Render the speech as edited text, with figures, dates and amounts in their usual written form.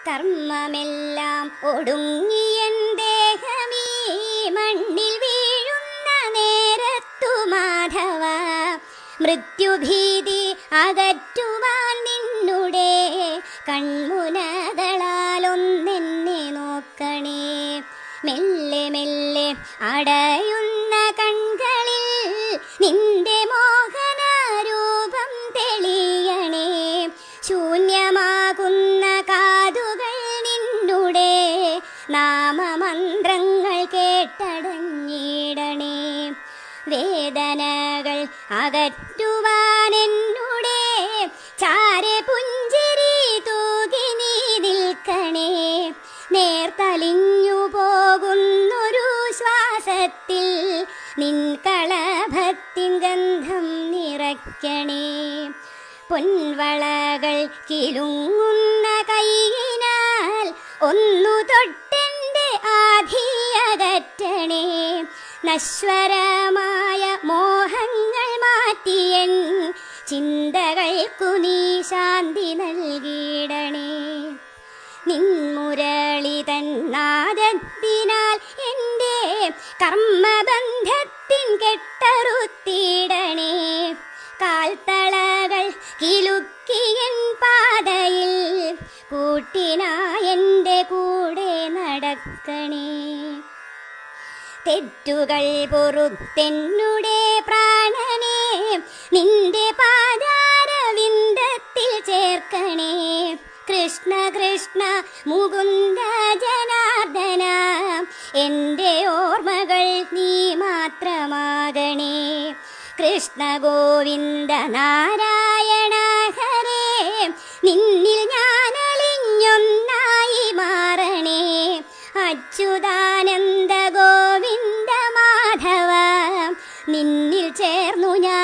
കർമ്മമെല്ലാം ഒടുങ്ങിയൻ ദേഹമീ മണ്ണിൽ വീഴുന്ന നേരത്തു മാധവ, മൃത്യുഭീതി അകറ്റുവാൻ നിന്നുടെ കൺമുനകളാലൊന്നെന്നെ നോക്കണേ. മെല്ലെ മെല്ലെ അടയുന്ന കൺകളിൽ നിന്റെ മോഹനരൂപം തെളിയണേ. ശൂന്യമാകുന്ന കാതുകൾ നിന്നുടെ നാമമന്ത്രങ്ങൾ കേട്ടടഞ്ഞിടണേ. വേദനകൾ അകറ്റുവാൻ എന്നുടെ ചാരെ പുഞ്ചിരി തൂകി നീ നിൽക്കണേ. നേർത്തലിഞ്ഞു പോകുന്നൊരു ശ്വാസത്തിൽ നിൻ കളഭത്തിൻ ഗന്ധം നിറയ്ക്കണേ. പൊൻവളകൾ കിലുങ്ങുന്ന കൈയിനാൽ ഒന്നു തൊട്ടെൻ്റെ ആധിയകറ്റണേ. നശ്വരമായ മോഹങ്ങൾ മാറ്റിയൻ ചിന്തകൾക്കു നീ ശാന്തി നൽകിയിടണേ. നിൻമുരളി തന്നാദത്തിനാൽ എൻ്റെ കർമ്മബന്ധത്തിൻ കെട്ടറുത്തിടണേ. കാൽത്തളകൾ കിലുക്കിയൻ പാതയിൽ കൂട്ടിനായെൻ്റെ കൂടെ നടക്കണേ. തെറ്റുകൾ പൊറുത്തെന്നുടെ പ്രാണനെ നിന്റെ പാദാരവിന്ദത്തിൽ ചേർക്കണേ. കൃഷ്ണ കൃഷ്ണ മുകുന്ദ ജനാർദ്ദന, എൻ്റെ ഓർമ്മകൾ നീ മാത്രമാകണേ. കൃഷ്ണ ഗോവിന്ദ നാരായണ ഹരേ, നിന്നിൽ ഞാനലിഞ്ഞൊന്നായി മാറണേ. അച്യുതാനന്ദ ഗോവിന്ദ മാധവ, നിന്നിൽ ചേർന്നു ഞാൻ